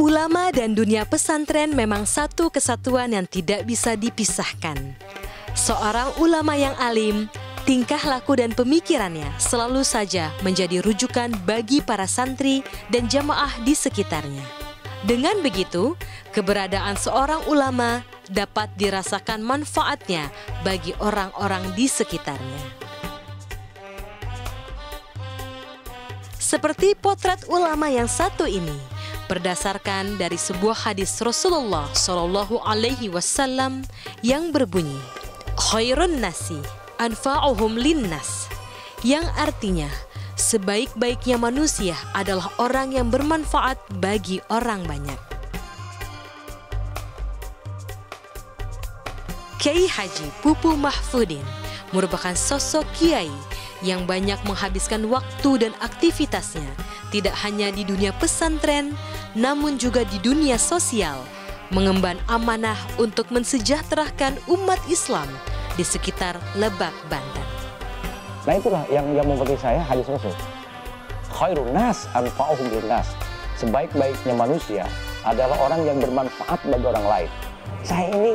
Ulama dan dunia pesantren memang satu kesatuan yang tidak bisa dipisahkan. Seorang ulama yang alim, tingkah laku dan pemikirannya selalu saja menjadi rujukan bagi para santri dan jamaah di sekitarnya. Dengan begitu, keberadaan seorang ulama dapat dirasakan manfaatnya bagi orang-orang di sekitarnya. Seperti potret ulama yang satu ini, berdasarkan dari sebuah hadis Rasulullah Shallallahu Alaihi Wasallam yang berbunyi, "Khairun nasi anfa'uhum linnas," yang artinya sebaik-baiknya manusia adalah orang yang bermanfaat bagi orang banyak. Kiai Haji Pupu Mahfudin merupakan sosok kiai yang banyak menghabiskan waktu dan aktivitasnya tidak hanya di dunia pesantren, namun juga di dunia sosial, mengemban amanah untuk mensejahterakan umat Islam di sekitar Lebak, Banten. Nah itulah yang membuat saya hadis Rasul. Khairun nas anfa'uhum linnas. Sebaik-baiknya manusia adalah orang yang bermanfaat bagi orang lain. Saya ini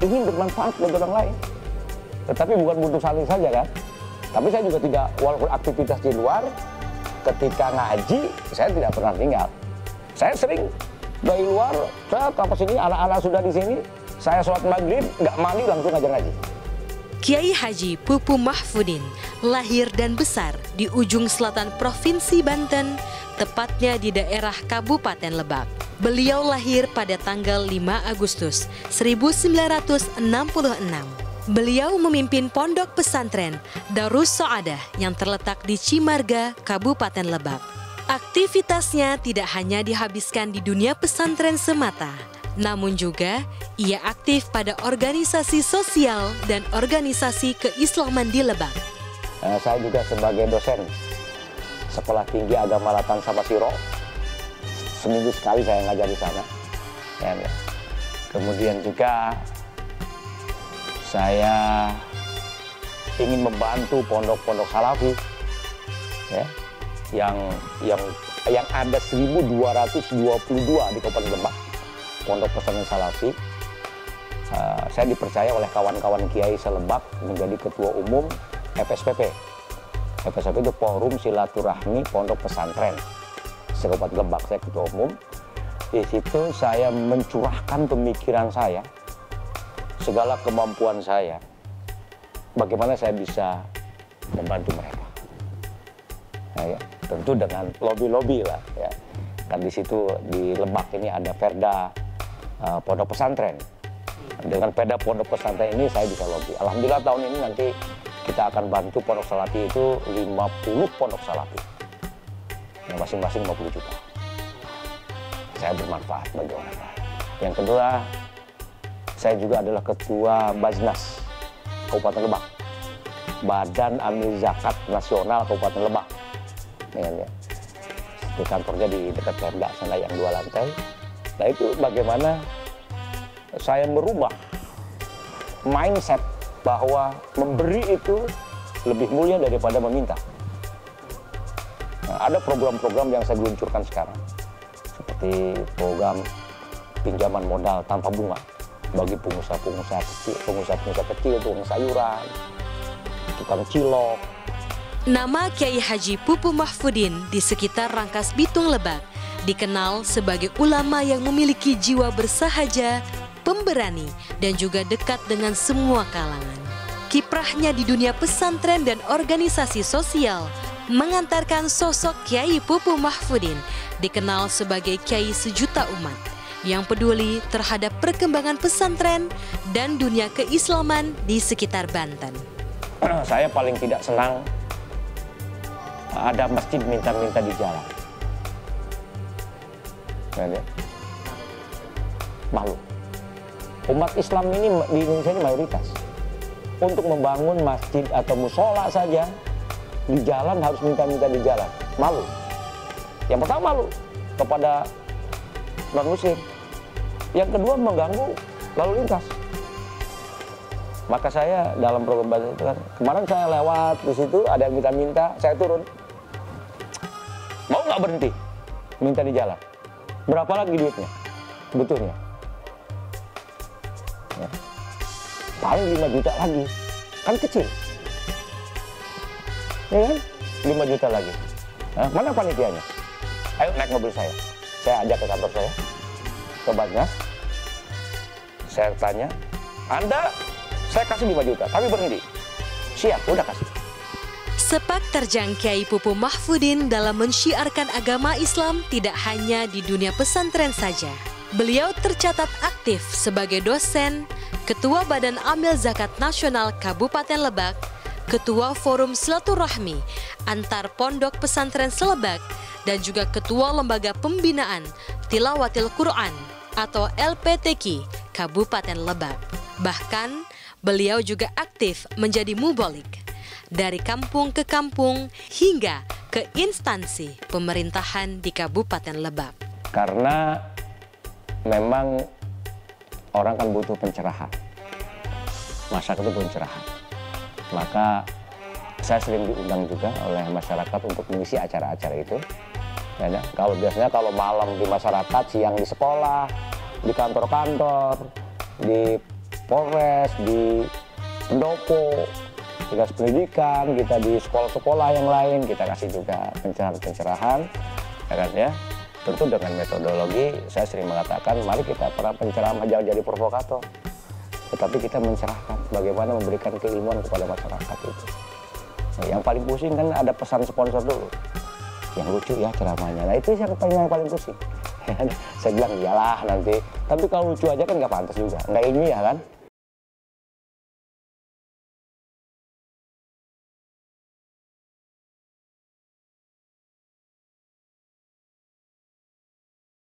ingin bermanfaat bagi orang lain. Tetapi bukan butuh saling saja kan. Tapi saya juga tidak, walaupun aktivitas di luar, ketika ngaji, saya tidak pernah tinggal. Saya sering dari luar, saya ke sini, anak-anak sudah di sini, saya sholat maghrib, nggak mandi langsung ngajar ngaji. Kiai Haji Pupu Mahfudin lahir dan besar di ujung selatan Provinsi Banten, tepatnya di daerah Kabupaten Lebak. Beliau lahir pada tanggal 5 Agustus 1966. Beliau memimpin pondok pesantren Darus Sa'adah yang terletak di Cimarga, Kabupaten Lebak. Aktivitasnya tidak hanya dihabiskan di dunia pesantren semata, namun juga ia aktif pada organisasi sosial dan organisasi keislaman di Lebak. Saya juga sebagai dosen Sekolah Tinggi Agama Latan Sabasiro. Seminggu sekali saya ngajar di sana. Dan kemudian juga saya ingin membantu pondok-pondok salafi, ya, yang ada 1222 di Kabupaten Lebak, pondok pesantren salafi. Saya dipercaya oleh kawan-kawan kiai selebak menjadi ketua umum FSPP. FSPP itu Forum Silaturahmi Pondok Pesantren Kabupaten Lebak. Saya ketua umum. Di situ saya mencurahkan pemikiran saya, segala kemampuan saya, bagaimana saya bisa membantu mereka. Nah, ya, tentu dengan lobby-lobby lah. Ya. Kan di situ di Lebak ini ada Perda Pondok Pesantren. Dengan Perda Pondok Pesantren ini saya bisa lobby. Alhamdulillah tahun ini nanti kita akan bantu pondok salafi itu 50 pondok salafi. Yang masing-masing 50 juta. Saya bermanfaat bagi orang lain. Yang kedua, saya juga adalah ketua Bajnas Kabupaten Lebak, Badan Amil Zakat Nasional Kabupaten Lebak. Ya. Itu kantornya di dekat Perda sana yang 2 lantai. Nah itu bagaimana saya merubah mindset bahwa memberi itu lebih mulia daripada meminta. Nah, ada program-program yang saya luncurkan sekarang, seperti program pinjaman modal tanpa bunga bagi pengusaha-pengusaha kecil, tukang sayuran, tukang cilok. Nama Kiai Haji Pupu Mahfudin di sekitar Rangkas Bitung Lebak dikenal sebagai ulama yang memiliki jiwa bersahaja, pemberani, dan juga dekat dengan semua kalangan. Kiprahnya di dunia pesantren dan organisasi sosial mengantarkan sosok Kiai Pupu Mahfudin dikenal sebagai Kiai sejuta umat yang peduli terhadap perkembangan pesantren dan dunia keislaman di sekitar Banten. Saya paling tidak senang ada masjid minta-minta di jalan. Ya. Malu. Umat Islam ini di Indonesia ini mayoritas. Untuk membangun masjid atau musola saja di jalan harus minta-minta di jalan. Malu. Yang pertama malu kepada non-muslim. Yang kedua mengganggu lalu lintas. Maka saya dalam program bahasa itu kan, kemarin saya lewat di situ ada yang minta-minta, saya turun. Mau nggak berhenti? Minta di jalan. Berapa lagi duitnya? Butuhnya. Ya. Paling 5 juta lagi. Kan kecil. Ya kan? 5 juta lagi. Nah, mana panitianya? Ayo naik mobil saya. Saya ajak ke kantor saya. Ke Batnas. Saya tanya, Anda, saya kasih 5 juta, tapi berhenti. Siap, udah kasih. Sepak terjang Kiai Pupu Mahfudin dalam mensyiarkan agama Islam tidak hanya di dunia pesantren saja. Beliau tercatat aktif sebagai dosen, Ketua Badan Amil Zakat Nasional Kabupaten Lebak, Ketua Forum Silaturahmi antar Pondok Pesantren Selebak, dan juga Ketua Lembaga Pembinaan Tilawatil Quran atau LPTQ Kabupaten Lebak. Bahkan, beliau juga aktif menjadi mubolik dari kampung ke kampung hingga ke instansi pemerintahan di Kabupaten Lebak. Karena memang orang kan butuh pencerahan, masyarakat itu butuh pencerahan. Maka saya sering diundang juga oleh masyarakat untuk mengisi acara-acara itu. Ya, biasanya malam di masyarakat, siang di sekolah, di kantor-kantor, di Polres, di pendopo, dinas pendidikan, kita di sekolah-sekolah yang lain, kita kasih juga pencerahan-pencerahan, ya kan ya. Tentu dengan metodologi, saya sering mengatakan, mari kita para penceramah jangan jadi provokator, tetapi kita mencerahkan bagaimana memberikan keilmuan kepada masyarakat itu. Nah, yang paling pusing kan ada pesan sponsor dulu, yang lucu ya ceramahnya. Nah itu yang paling pusing. Saya bilang iyalah nanti, tapi kalau lucu aja kan nggak pantas juga, nggak ilmiah kan.